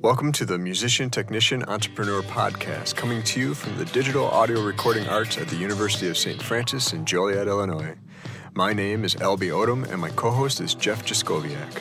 Welcome to the Musician, Technician, Entrepreneur Podcast, coming to you from the Digital Audio Recording Arts at the University of St. Francis in Joliet, Illinois. My name is Alby Odum, and my co-host is Jeff Jaskowiak.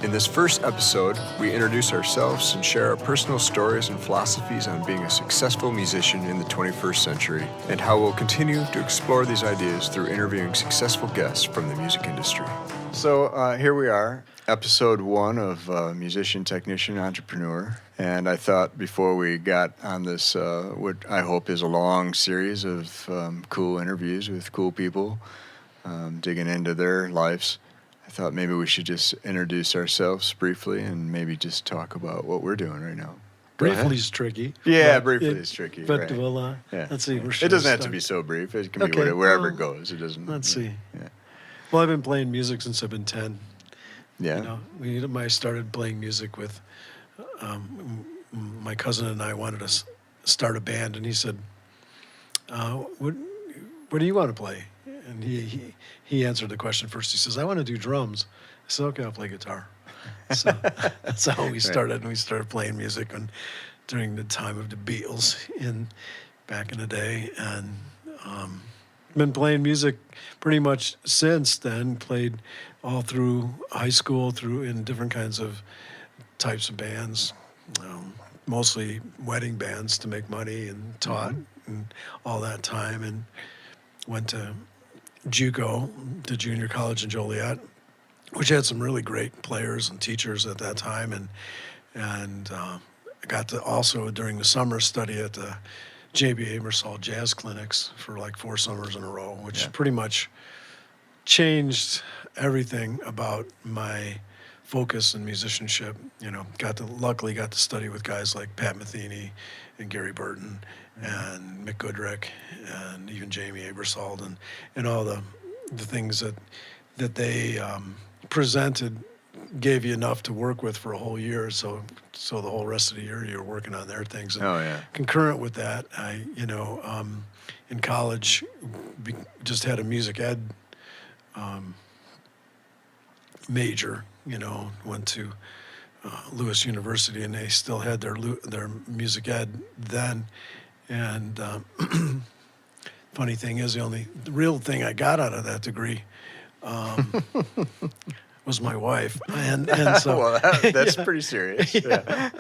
In this first episode, we introduce ourselves and share our personal stories and philosophies on being a successful musician in the 21st century, and how we'll continue to explore these ideas through interviewing successful guests from the music industry. So here we are, episode 1 of Musician, Technician, Entrepreneur. And I thought before we got on this, what I hope is a long series of cool interviews with cool people, digging into their lives, I thought maybe we should just introduce ourselves briefly and maybe just talk about what we're doing right now. Briefly is tricky. Yeah, briefly is tricky. But right. we'll, let's see. It doesn't have to be so brief. It can be wherever it goes. It doesn't. Let's see. Yeah. Well, I've been playing music since I've been 10. Yeah. I started playing music with my cousin, and I wanted to start a band, and he said, what do you want to play? And he answered the question first. He says, I want to do drums. I said, okay, I'll play guitar. So that's how we started. And we started playing music during the time of the Beatles back in the day. And been playing music pretty much since then. Played all through high school, in different kinds of types of bands, mostly wedding bands to make money, and taught and all that time, and went to JUCO, the junior college in Joliet, which had some really great players and teachers at that time, and I got to also during the summer study at the J.B. Amersall jazz clinics for like 4 summers in a row, which pretty much changed everything about my focus in musicianship. Luckily got to study with guys like Pat Metheny and Gary Burton and Mick Goodrick and even Jamie Aebersold and all the things that they presented gave you enough to work with for a whole year. So the whole rest of the year you're working on their things. And concurrent with that, I in college just had a music ed major. Went to Lewis University, and they still had their music ed then. And funny thing is, the real thing I got out of that degree was my wife, and so well, that's pretty serious. Yeah.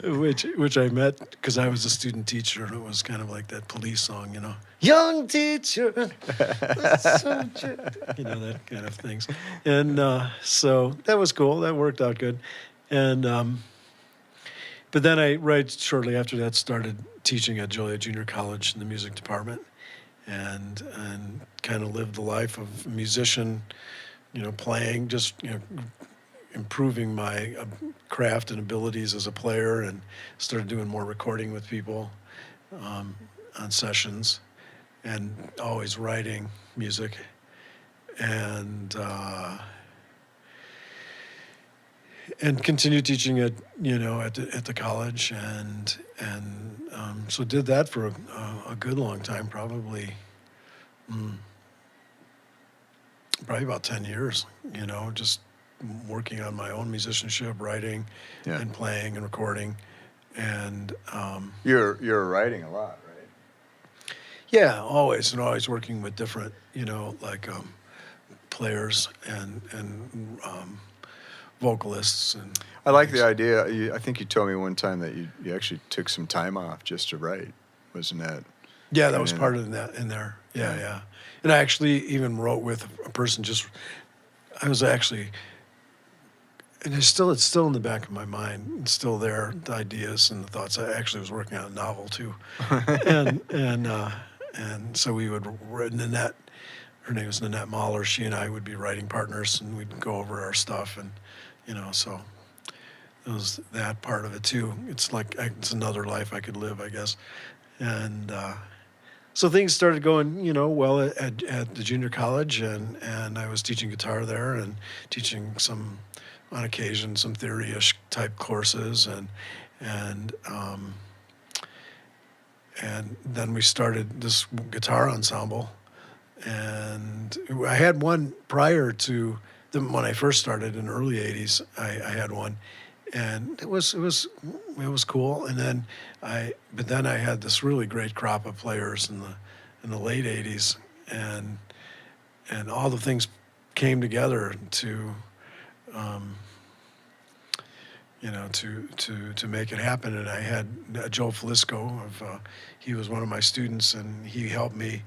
which I met because I was a student teacher, and it was kind of like that Police song, young teacher, that kind of things, and so that was cool. That worked out good, and but then right shortly after that started teaching at Joliet Junior College in the music department, and kind of lived the life of a musician. Playing, just, improving my craft and abilities as a player, and started doing more recording with people on sessions, and always writing music, and continued teaching at the college, and so did that for a good long time, probably about 10 years, just working on my own musicianship, writing and playing and recording. And you're writing a lot, right? Yeah, always working with different, players and vocalists. And I like the idea. I think you told me one time that you actually took some time off just to write. Wasn't that? Yeah, that was part of that in there. Yeah. And I actually even wrote with a person and it's still in the back of my mind. It's still there, the ideas and the thoughts. I actually was working on a novel too. and so we would, Nanette, her name was Nanette Mahler, she and I would be writing partners, and we'd go over our stuff, and, so it was that part of it too. It's like, it's another life I could live, I guess. And, so things started going, well at the junior college, and I was teaching guitar there and teaching on occasion, some theory-ish type courses, and then we started this guitar ensemble, and I had one prior to when I first started in the early 80s. I had one, and it was cool. And then I had this really great crop of players in the late '80s, and all the things came together to to make it happen. And I had Joe Flisco he was one of my students, and he helped me.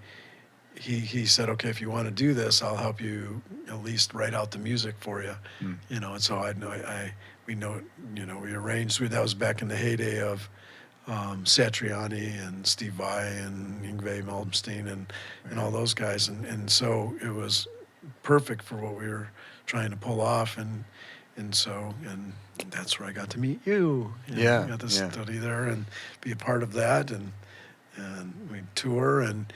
He said, okay, if you want to do this, I'll help you at least write out the music for you. And so we arranged. That was back in the heyday of Satriani and Steve Vai and Yngwie Malmsteen and all those guys. And so it was perfect for what we were trying to pull off. And that's where I got to meet you. I got to study there and be a part of that. And we tour and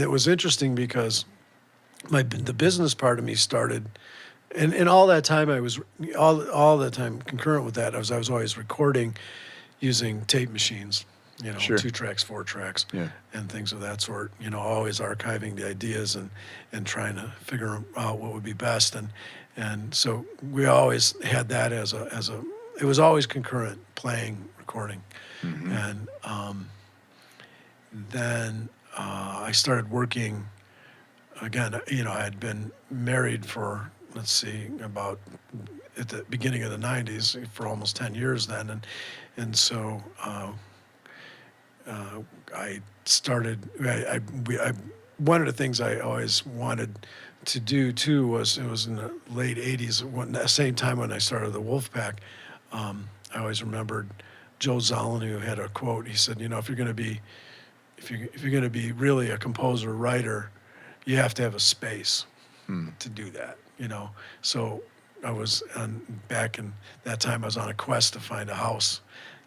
it was interesting because the business part of me started, and all that time I was all the time concurrent with that. I was always recording using tape machines, Sure. 2 tracks, 4 tracks, and things of that sort. Always archiving the ideas and trying to figure out what would be best. And so we always had that as a. It was always concurrent, playing, recording, and then I started working again. I had been married for, about at the beginning of the '90s for almost 10 years then, and so I started. One of the things I always wanted to do too was, it was in the late '80s, the same time when I started the Wolfpack. I always remembered Joe Zollin, who had a quote. He said, if you're going to be really a composer, writer, you have to have a space to do that. So I was back in that time. I was on a quest to find a house,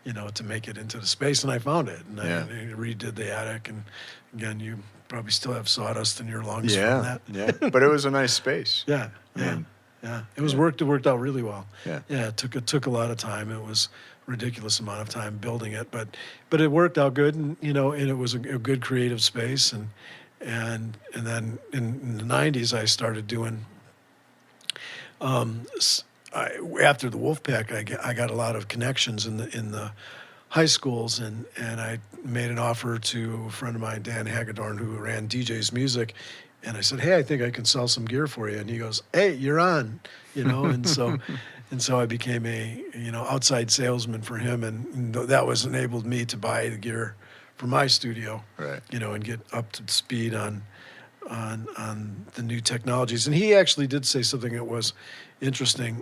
to make it into the space, and I found it. And I redid the attic, and again, you probably still have sawdust in your lungs from that. Yeah, but it was a nice space. Yeah. It worked out really well. Yeah. It took a lot of time. It was a ridiculous amount of time building it, but it worked out good, and and it was a good creative space, and then in the '90s I started doing. After the Wolfpack, I got a lot of connections in the high schools, and I made an offer to a friend of mine, Dan Hagedorn, who ran DJ's Music, and I said, hey, I think I can sell some gear for you, and he goes, hey, you're on, and so I became a outside salesman for him, and that was enabled me to buy the gear for my studio, right? And get up to speed on the new technologies. And he actually did say something that was interesting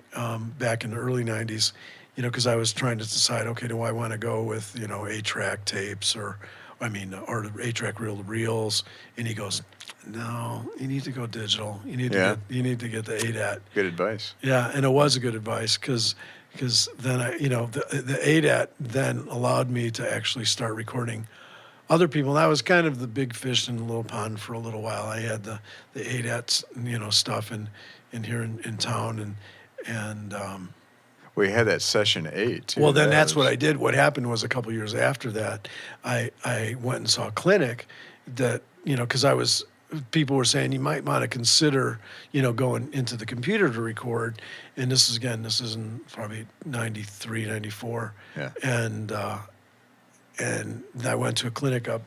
back in the early '90s, because I was trying to decide, okay, do I want to go with 8-track tapes or the 8-track reel-to-reels? And he goes, no, you need to go digital. You need to get the ADAT. Good advice. Yeah, and it was a good advice because then the ADAT then allowed me to actually start recording other people. And I was kind of the big fish in the little pond for a little while. I had the ADAT stuff in here in town, and we had that session 8 too. Well, then that's what I did. What happened was a couple years after that, I went and saw a clinic that because people were saying you might want to consider going into the computer to record, and this is in probably '93, '94, and I went to a clinic up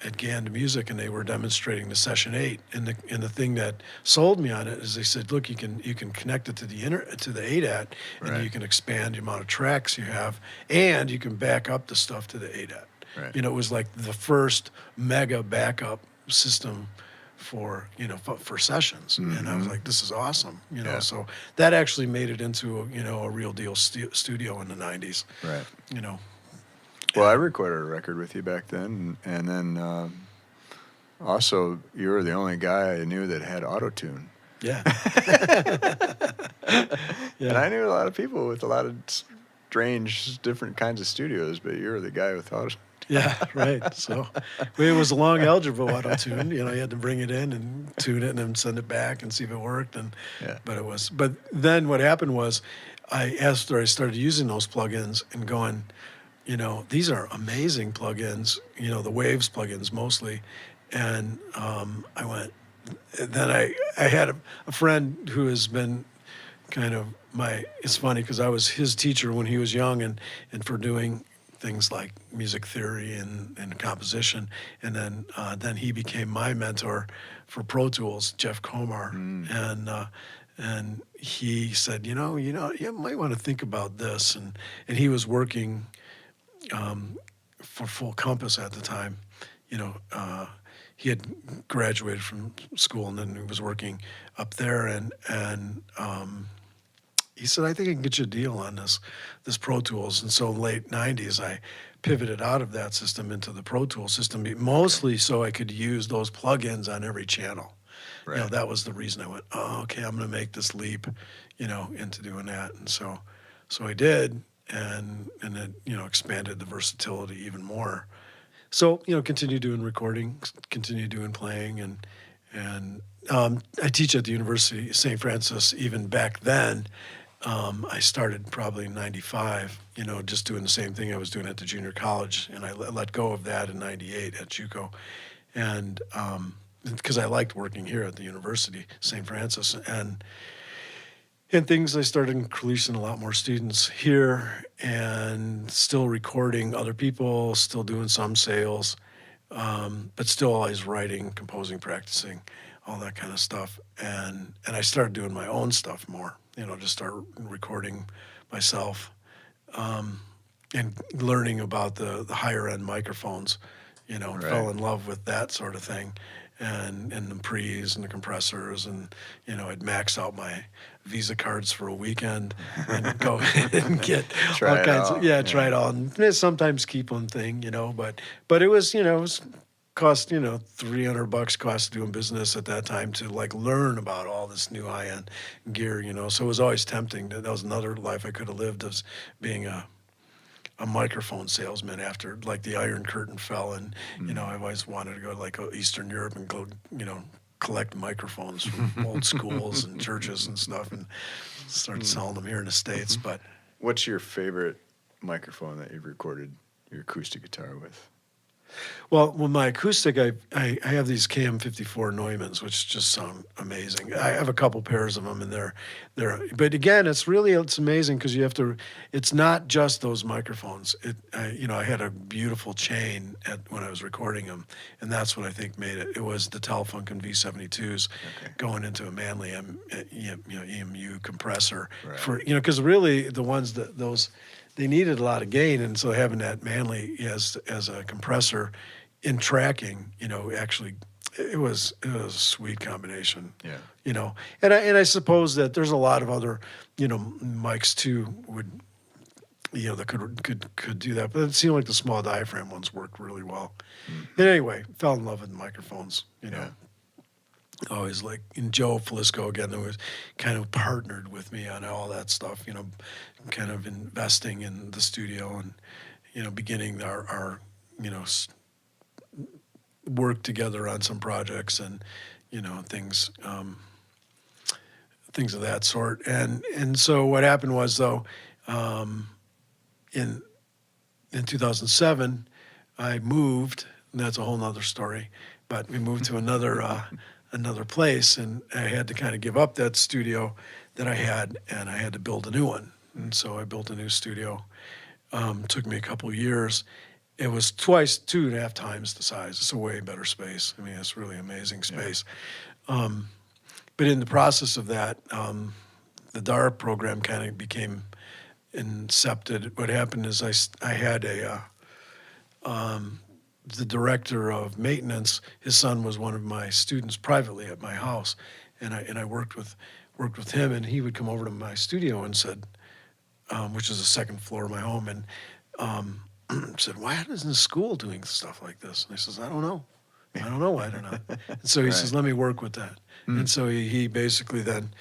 at Gand Music, and they were demonstrating the Session 8, and the thing that sold me on it is they said, look, you can connect it to the ADAT, and you can expand the amount of tracks you have, and you can back up the stuff to the ADAT. Right. It was like the first mega backup system for for sessions, and I was like, this is awesome. So that actually made it into a real deal studio in the '90s. Right. Well, I recorded a record with you back then, and then also you were the only guy I knew that had auto-tune. Yeah. And I knew a lot of people with a lot of strange, different kinds of studios, but you were the guy with auto-tune. Yeah, right. So it was a long algebra auto-tune. You had to bring it in and tune it and then send it back and see if it worked. But then what happened was after I started using those plugins and going, these are amazing plugins, the Waves plugins mostly. And I went, then I had a friend who has been, it's funny because I was his teacher when he was young and for doing things like music theory and composition. And then he became my mentor for Pro Tools, Jeff Komar. And he said, you might want to think about this. And he was working for Full Compass at the time. He had graduated from school and then he was working up there. And he said, I think I can get you a deal on this Pro Tools. And so in late 90s, I pivoted out of that system into the Pro Tools system, mostly so I could use those plugins on every channel. Right. That was the reason I went, okay, I'm going to make this leap, into doing that. And so I did, and it, expanded the versatility even more. So, continue doing recording, continue doing playing, and I teach at the University of St. Francis. Even back then, I started probably in 95, just doing the same thing I was doing at the junior college, and I let go of that in 98 at JUCO. And because I liked working here at the University, St. Francis, and things, I started increasing a lot more students here and still recording other people, still doing some sales, but still always writing, composing, practicing, all that kind of stuff. And I started doing my own stuff more, just start recording myself and learning about the higher end microphones, Right. Fell in love with that sort of thing. And the pre's and the compressors, and I'd max out my Visa cards for a weekend and go and get all kinds of try it all, and sometimes keep one thing, but it was it was cost $300 cost doing business at that time to learn about all this new high end gear, so it was always tempting. That was another life I could have lived, as being a microphone salesman after the Iron Curtain fell, and I've always wanted to go to Eastern Europe and go collect microphones from old schools and churches and stuff and start selling them here in the States. But what's your favorite microphone that you've recorded your acoustic guitar with? Well, with my acoustic, I have these KM54 Neumanns, which just sound amazing. I have a couple pairs of them, and they're. But again, it's amazing because you have to. It's not just those microphones. I had a beautiful chain when I was recording them, and that's what I think made it. It was the Telefunken V72s going into a Manley EMU compressor for because really the ones those. They needed a lot of gain, and so having that Manley as a compressor in tracking, actually, it was a sweet combination. Yeah. And I suppose that there's a lot of other, mics too would, that could do that, but it seemed like the small diaphragm ones worked really well. Mm-hmm. And anyway, fell in love with microphones. Yeah. Always and Joe Flisco again, who was kind of partnered with me on all that stuff, kind of investing in the studio and, beginning our work together on some projects and, things of that sort. And so what happened was though, in 2007, I moved, and that's a whole nother story, but we moved to another place, and I had to kind of give up that studio that I had, and I had to build a new one. And so I built a new studio. Took me a couple of years. It was 2.5 times the size. It's a way better space. I mean, it's really amazing space. Yeah. But in the process of that, the DARA program kind of became incepted. What happened is I had the director of maintenance, his son was one of my students privately at my house, and I worked with him, and he would come over to my studio and said, which is the second floor of my home, and said, "Why isn't the school doing stuff like this?" And I says, "I don't know why they're not." And so he says, "Let me work with that." Mm. And so he basically then,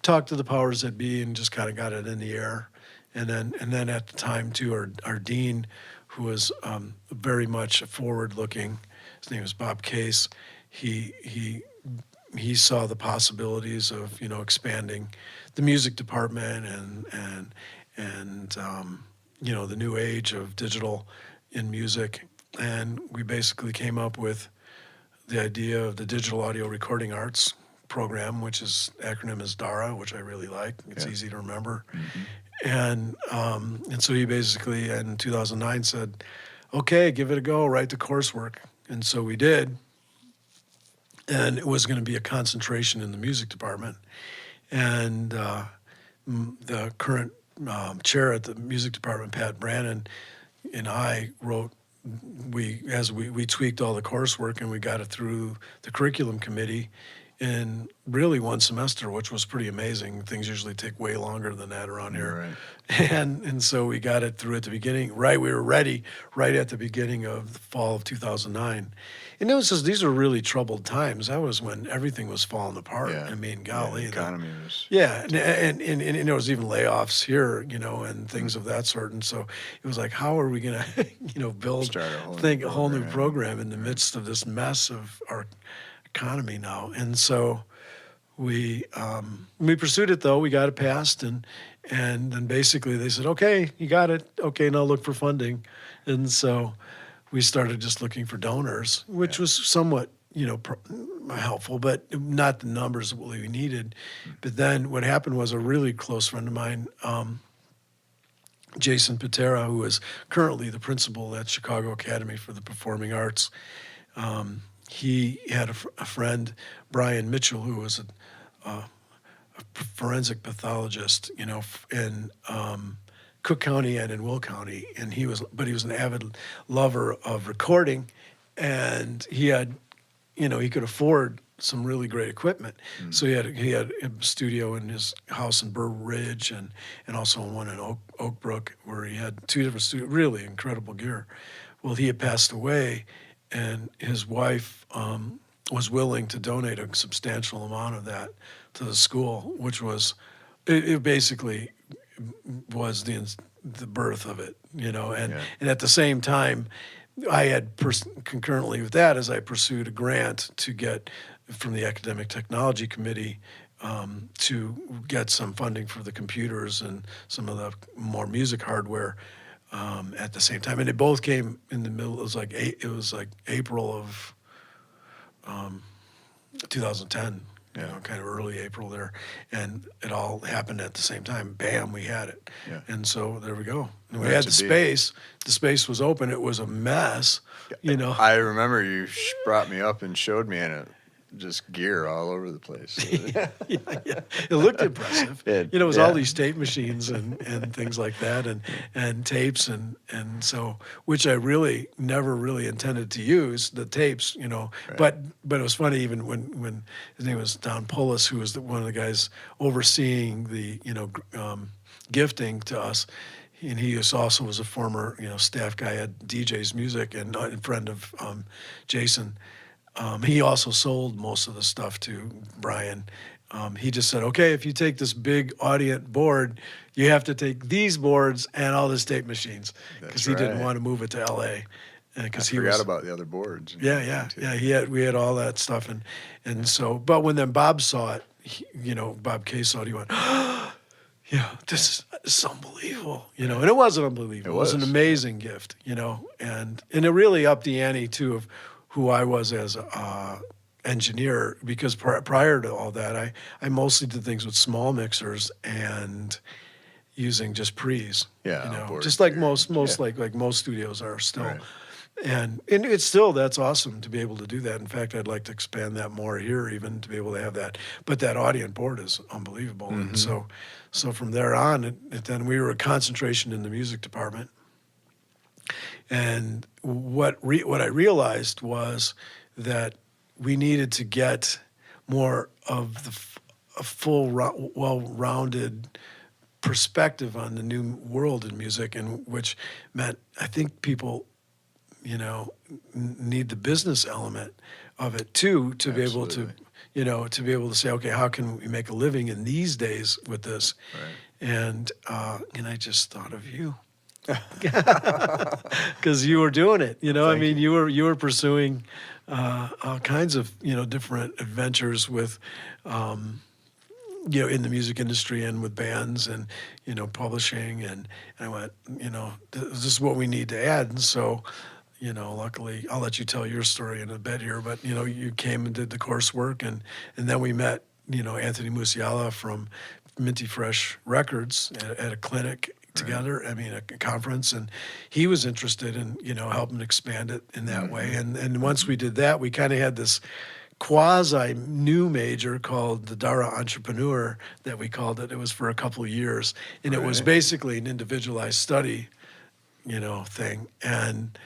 talked to the powers that be and just kind of got it in the air. And then at the time too, our dean, who was very much forward-looking, his name was Bob Case. He saw the possibilities of expanding the music department and the new age of digital in music, and we basically came up with the idea of the digital audio recording arts program, which is acronym is DARA, which I really like. It's easy to remember. And so he basically in 2009 said, okay, give it a go, write the coursework. And so we did. And it was going to be a concentration in the music department. And the current chair at the music department, Pat Brannon, and I wrote, we tweaked all the coursework and we got it through the curriculum committee in really one semester, which was pretty amazing. Things usually take way longer than that around here. Right. And so we got it through at the beginning, right? We were ready right at the beginning of the fall of 2009. And it was just, these are really troubled times. That was when everything was falling apart. Yeah. I mean, golly. The economy was... Yeah, and there was even layoffs here, and things of that sort. And so it was like, how are we going to, build a whole new program in the midst of this mess of our economy now? And so we pursued it, though. We got it passed, and then basically they said, okay, you got it. Okay, now look for funding. And so we started just looking for donors, which was somewhat, helpful, but not the numbers that we needed. But then what happened was a really close friend of mine, Jason Patera, who is currently the principal at Chicago Academy for the Performing Arts. He had a friend, Brian Mitchell, who was a forensic pathologist, in Cook County and in Will County, and he was an avid lover of recording, and he had, he could afford some really great equipment. So he had a studio in his house in Burr Ridge and also one in Oak Brook, where he had two different studios, really incredible gear. Well, he had passed away, and his wife was willing to donate a substantial amount of that to the school, which was, it basically was the birth of it, and at the same time, I had concurrently with that, as I pursued a grant to get from the Academic Technology Committee to get some funding for the computers and some of the more music hardware at the same time, and it both came in the middle. It was like April of 2010. Kind of early April there, and it all happened at the same time. Bam, we had it, and so there we go. And we had the space. The space was open. It was a mess, I remember you brought me up and showed me, and it just gear all over the place. yeah. It looked impressive. It was all these tape machines and things like that, and tapes and so, which I really never really intended to use, the tapes, Right. But it was funny, even when his name was Don Pullis, who was one of the guys overseeing the gifting to us. And he also was a former staff guy at DJ's Music and a friend of Jason. He also sold most of the stuff to Brian. He just said, okay, if you take this big Audient board, you have to take these boards and all the tape machines, because he didn't want to move it to L.A. Because he forgot about the other boards. Yeah. We had all that stuff, and so. But when then Bob saw it, Bob K saw it, he went, this is unbelievable, and it wasn't unbelievable. It was an amazing gift, and it really upped the ante too of who I was as a engineer, because prior to all that, I mostly did things with small mixers and using just pre's, just like most like most studios are still. Right. And it's still, that's awesome to be able to do that. In fact, I'd like to expand that more here, even to be able to have that. But that Audient board is unbelievable. Mm-hmm. And so from there on, then we were a concentration in the music department. And what I realized was that we needed to get more of a full, well-rounded perspective on the new world in music, and which meant I think people, need the business element of it too, to be able to, to be able to say, okay, how can we make a living in these days with this? Right. And I just thought of you. Because you were doing it, you were pursuing all kinds of different adventures with in the music industry and with bands and publishing, and I went, this is what we need to add. And so luckily, I'll let you tell your story in a bit here, but, you came and did the coursework, and then we met, Anthony Musiala from Minty Fresh Records at a clinic together, a conference, and he was interested in, helping expand it in that way. And once we did that, we kind of had this quasi new major called the DARA Entrepreneur that we called it. It was for a couple of years, and it was basically an individualized study, thing, and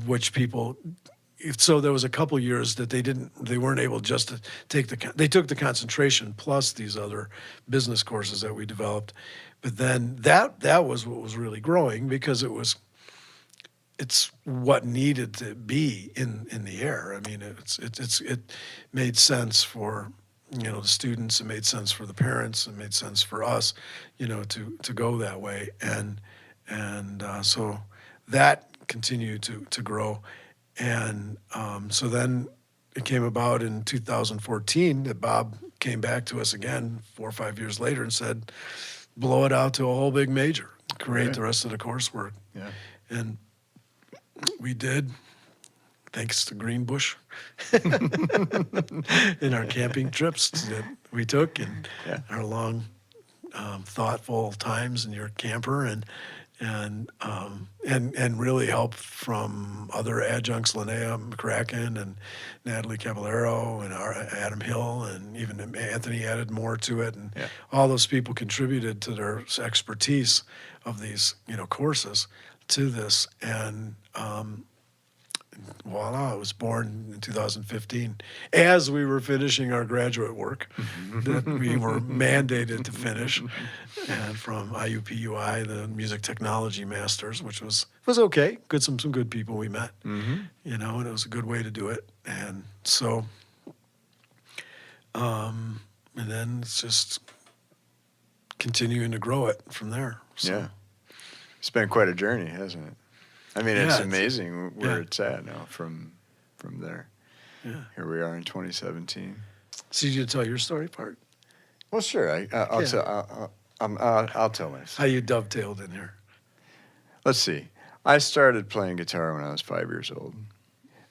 which people. So there was a couple of years that they weren't able just to they took the concentration plus these other business courses that we developed, but then that was what was really growing because it's what needed to be in the air. It made sense for the students, it made sense for the parents, it made sense for us, to go that way, and so that continued to grow. And so then it came about in 2014 that Bob came back to us again 4 or 5 years later and said, blow it out to a whole big major, create the rest of the coursework. Yeah. And we did, thanks to Greenbush in our camping trips that we took and our long, thoughtful times in your camper, and really help from other adjuncts, Linnea McCracken and Natalie Caballero and Adam Hill, and even Anthony added more to it, and all those people contributed to their expertise of these courses to this, and voila, it was born in 2015 as we were finishing our graduate work that we were mandated to finish, and from IUPUI, the Music Technology Masters, which was okay. Some good people we met, and it was a good way to do it. And so, and then it's just continuing to grow it from there. So. Yeah. It's been quite a journey, hasn't it? It's amazing where it's at now from there. Yeah. Here we are in 2017. So you tell your story part? Well, sure. I'll tell my story. How you dovetailed in here. Let's see. I started playing guitar when I was 5 years old,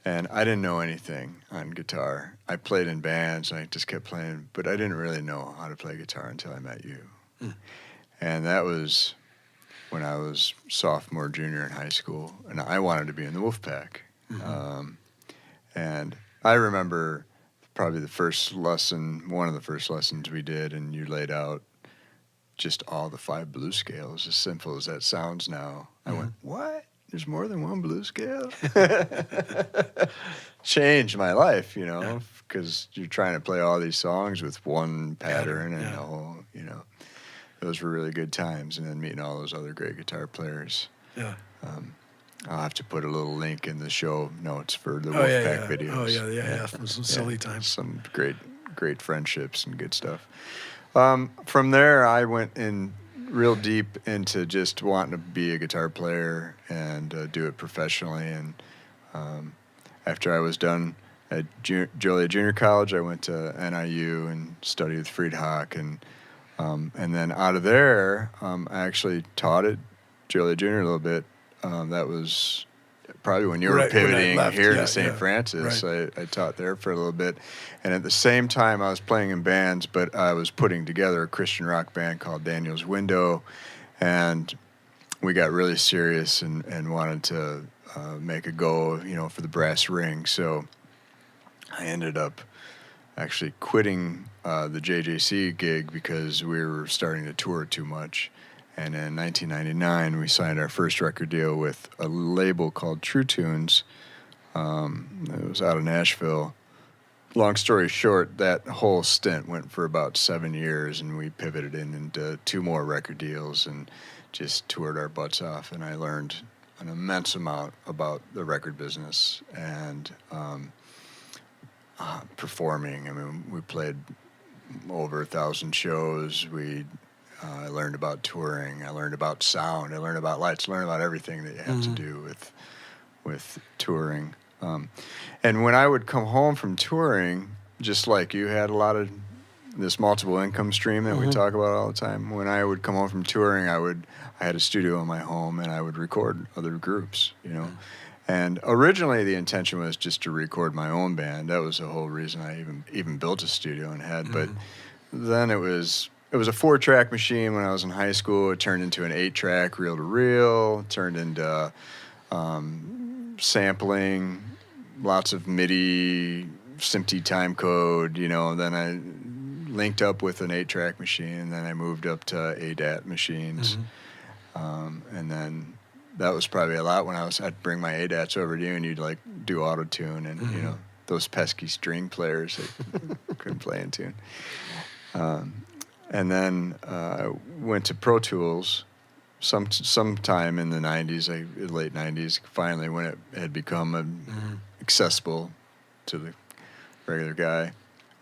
and I didn't know anything on guitar. I played in bands, and I just kept playing, but I didn't really know how to play guitar until I met you. And that was when I was sophomore, junior in high school, and I wanted to be in the Wolfpack. And I remember probably one of the first lessons we did, and you laid out just all the 5 blues scales, as simple as that sounds now. I went, what? There's more than one blues scale? Changed my life, because you're trying to play all these songs with one pattern and all, Those were really good times, and then meeting all those other great guitar players. Yeah. I'll have to put a little link in the show notes for the Wolfpack videos. Oh, yeah. Some silly times. Some great friendships and good stuff. From there, I went in real deep into just wanting to be a guitar player and do it professionally. And after I was done at Joliet Junior College, I went to NIU and studied with Friedhoch, and then out of there, I actually taught at Joliet Junior a little bit. That was probably when you were pivoting here to St. Francis. Right. I taught there for a little bit. And at the same time, I was playing in bands, but I was putting together a Christian rock band called Daniel's Window. And we got really serious and wanted to make a go, for the brass ring. So I ended up actually quitting the JJC gig because we were starting to tour too much. And in 1999, we signed our first record deal with a label called True Tunes. It was out of Nashville. Long story short, that whole stint went for about 7 years, and we pivoted into 2 more record deals and just toured our butts off. And I learned an immense amount about the record business and performing. We played over 1,000 shows. I learned about touring. I learned about sound. I learned about lights. I learned about everything that you have to do with touring. And when I would come home from touring, just like you had a lot of this multiple income stream that we talk about all the time. When I would come home from touring, I had a studio in my home, and I would record other groups, And originally the intention was just to record my own band. That was the whole reason I even built a studio and had. But then it was a 4-track machine when I was in high school. It turned into an 8-track reel-to-reel. Turned into sampling, lots of MIDI, SMPTE time code. Then I linked up with an 8-track machine, and then I moved up to ADAT machines. And then that was probably a lot when I'd bring my ADATs over to you, and you'd like do auto-tune and, those pesky string players that couldn't play in tune. And then I went to Pro Tools sometime in the 90s, late 90s, finally, when it had become accessible to the regular guy.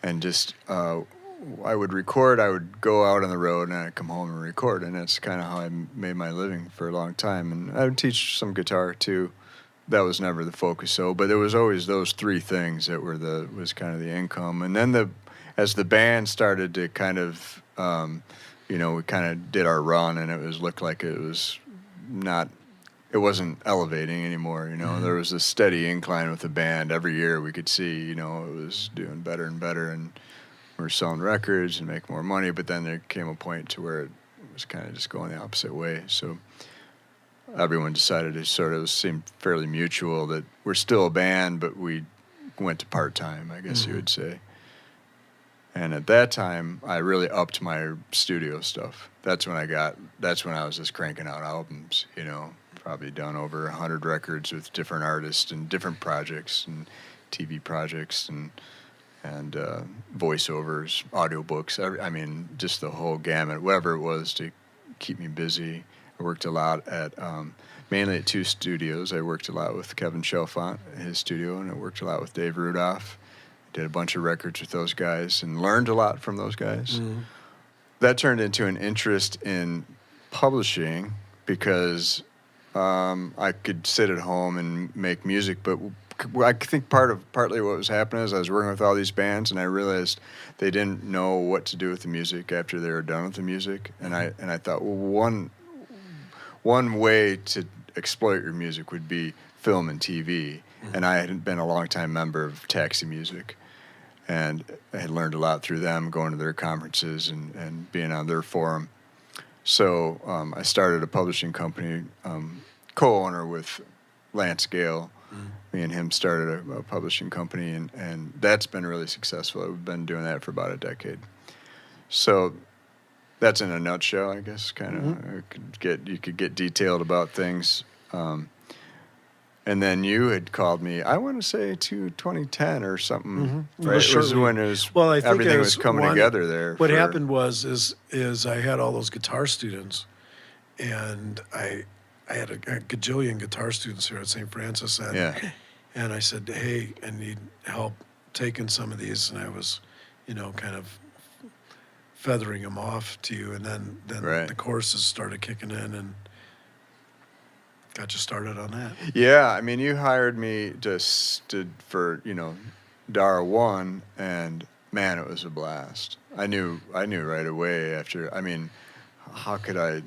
And just I would record, I would go out on the road, and I'd come home and record, and that's kind of how I made my living for a long time. And I would teach some guitar, too. That was never the focus, but there was always those 3 things that was kind of the income. And then as the band started to kind of, we kind of did our run, and it looked like it wasn't elevating anymore. There was a steady incline with the band. Every year we could see, it was doing better and better, and we were selling records and making more money. But then there came a point to where it was kind of just going the opposite way. So everyone decided to sort of seem fairly mutual that we're still a band, but we went to part-time, I guess you would say. And at that time, I really upped my studio stuff. That's when I was just cranking out albums, probably done over 100 records with different artists and different projects and TV projects and voiceovers, audiobooks, just the whole gamut, whatever it was to keep me busy. I worked a lot mainly at 2 studios. I worked a lot with Kevin Chalfant at his studio, and I worked a lot with Dave Rudolph. Did a bunch of records with those guys and learned a lot from those guys. That turned into an interest in publishing because I could sit at home and make music, but I think partly what was happening is I was working with all these bands, and I realized they didn't know what to do with the music after they were done with the music. And I thought, well, one way to exploit your music would be film and TV. And I had been a long-time member of Taxi Music, and I had learned a lot through them, going to their conferences and being on their forum. So I started a publishing company, co-owner with Lance Gale. Me and him started a publishing company, and that's been really successful. We've been doing that for about a decade. So that's in a nutshell, I guess. Kind of, you could get detailed about things. And then you had called me, I want to say to 2010 or something. Right? It was when I think everything was coming together there. What happened was I had all those guitar students, and I had a gajillion guitar students here at St. Francis, and I said, hey, I need help taking some of these, and I was, kind of feathering them off to you, and then the courses started kicking in, and got you started on that. Yeah, you hired me for DARA 1, and man, it was a blast. I knew right away after. How could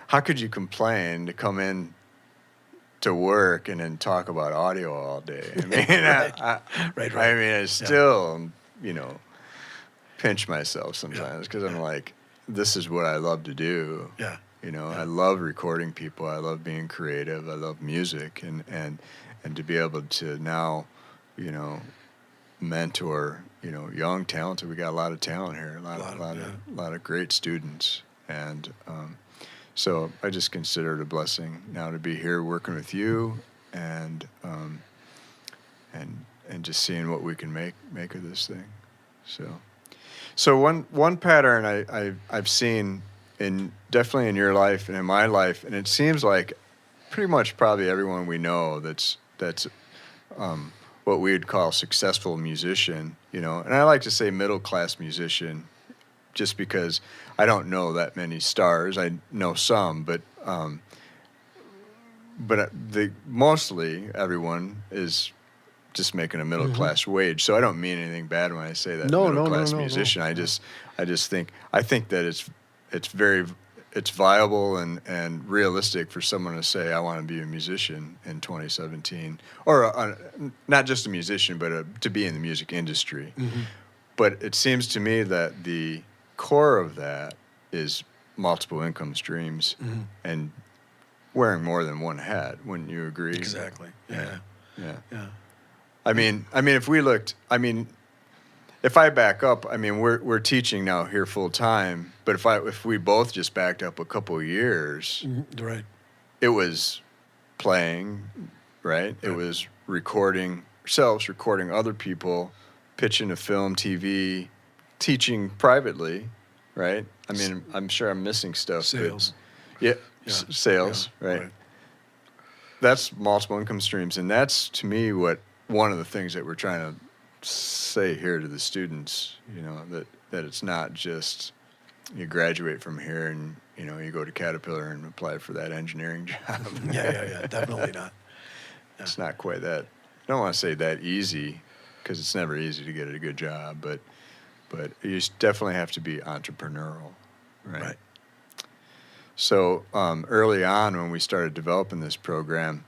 how could you complain to come in to work and then talk about audio all day? Right. I still pinch myself sometimes because I'm like, this is what I love to do. Yeah. I love recording people. I love being creative. I love music, and to be able to now, mentor, young talented. We got a lot of talent here. A lot of great students, and so I just consider it a blessing now to be here working with you, and just seeing what we can make of this thing. So one pattern I've seen. Definitely in your life and in my life, and it seems like pretty much probably everyone we know that's what we would call successful musician, and I like to say middle-class musician just because I don't know that many stars. I know some, but mostly everyone is just making a middle-class wage. So I don't mean anything bad when I say that middle-class musician. I just think that it's it's viable and realistic for someone to say, I want to be a musician in 2017, or not just a musician, but to be in the music industry. Mm-hmm. But it seems to me that the core of that is multiple income streams Mm-hmm. and wearing more than one hat. Wouldn't you agree? Exactly. Yeah. I mean, if we looked, if I back up, we're teaching now here full time. But if we both just backed up a couple of years, Right. it was playing, right? It was recording ourselves, recording other people, pitching to film, TV, teaching privately, right? I'm sure I'm missing stuff. Sales. Sales, right? That's multiple income streams, and that's to me one of the things that we're trying to say here to the students. That it's not just you graduate from here and you go to Caterpillar and apply for that engineering job. Yeah, definitely not. Yeah. It's not quite that. I don't want to say that easy, because it's never easy to get a good job, but you definitely have to be entrepreneurial, right? So early on when we started developing this program,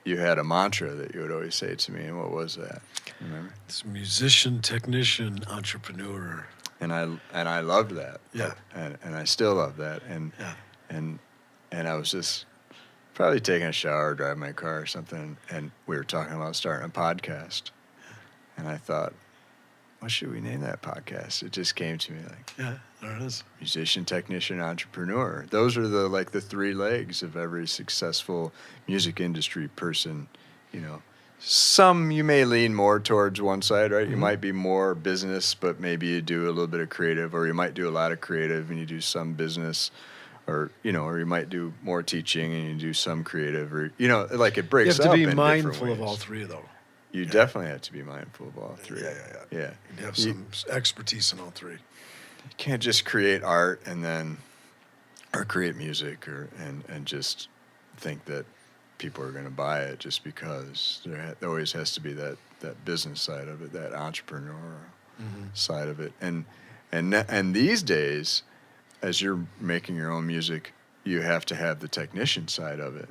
you had a mantra that you would always say to me, and what was that? Remember? It's musician, technician, entrepreneur. And I loved that. Yeah. And I still love that. And I was just probably taking a shower, driving my car or something, and we were talking about starting a podcast. And I thought, what should we name that podcast? It just came to me like, yeah, there it is. Musician, technician, entrepreneur. Those are the three legs of every successful music industry person. Some you may lean more towards one side, right? Mm-hmm. You might be more business, but maybe you do a little bit of creative, or you might do a lot of creative and you do some business, or you might do more teaching and you do some creative, or it breaks up. You have to in be mindful ways. of all three, though. You definitely have to be mindful of all three. Yeah. You have some expertise in all three. You can't just create art or create music and just think that people are going to buy it just because. There always has to be that business side of it, that entrepreneurial side of it. And these days, as you're making your own music, you have to have the technician side of it,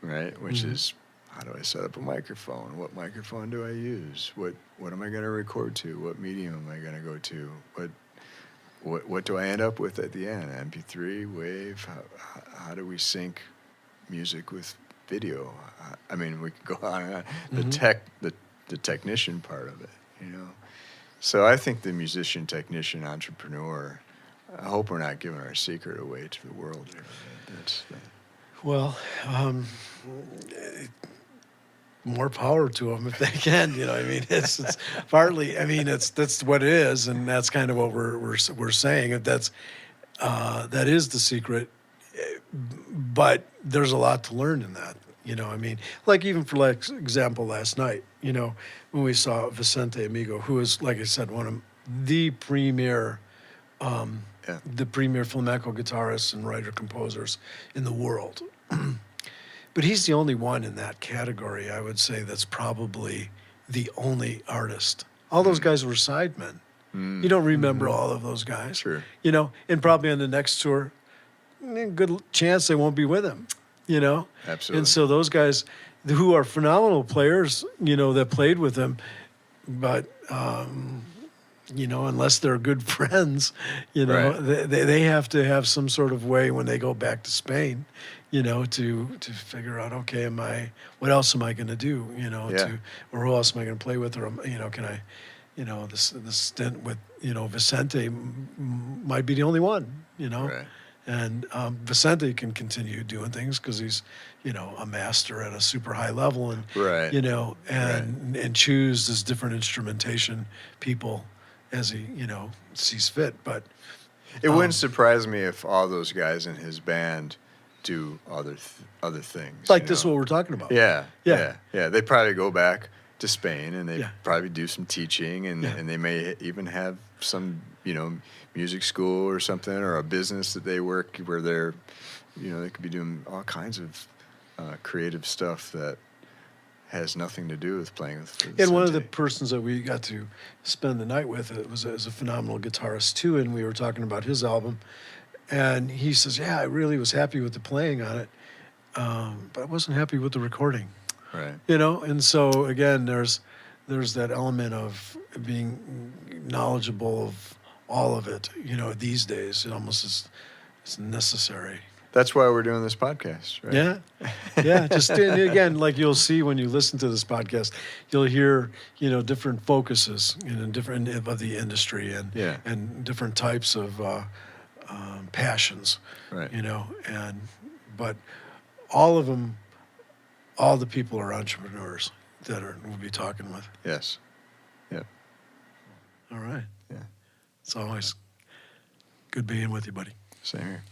right? Which is, how do I set up a microphone? What microphone do I use? What am I going to record to? What medium am I going to go to? What do I end up with at the end? MP3, wave? How do we sync music with video? We could go on and on. The technician part of it, So I think the musician, technician, entrepreneur. I hope we're not giving our secret away to the world here. Well, more power to them if they can. It's partly. That's what it is, and that's kind of what we're saying. If that is the secret, but there's a lot to learn in that. Like even for example, last night, when we saw Vicente Amigo, who is, like I said, one of the premier flamenco guitarists and writer-composers in the world. But he's the only one in that category, I would say, that's probably the only artist. All those guys were sidemen. You don't remember all of those guys. Sure. And probably on the next tour, good chance they won't be with him, Absolutely. And so those guys who are phenomenal players, that played with him, but, unless they're good friends, Right. they have to have some sort of way when they go back to Spain, to figure out, okay, what else am I going to do, or who else am I going to play with, or, can I, the stint with, Vicente might be the only one, Right. And Vicente can continue doing things because he's, a master at a super high level, and Right. and choose this different instrumentation people as he, sees fit. But it wouldn't surprise me if all those guys in his band do other things. like this, what we're talking about. Yeah. Yeah. They probably go back to Spain and they Yeah. probably do some teaching and they may even have some, music school or something, or a business that they work where they're, they could be doing all kinds of creative stuff that has nothing to do with playing with Vicente. And one of the persons that we got to spend the night with is a phenomenal guitarist too, and we were talking about his album, And he says, yeah, I really was happy with the playing on it, but I wasn't happy with the recording. Right. And so again, there's that element of being knowledgeable of all of it. These days, it almost is it's necessary. That's why we're doing this podcast, right? Yeah. Just and again, like you'll see when you listen to this podcast, you'll hear different focuses different of the industry and different types of passions. Right. But all of them, all the people are entrepreneurs that we'll be talking with. Yes. Yep. All right. Yeah. It's always good being with you, buddy. Same here.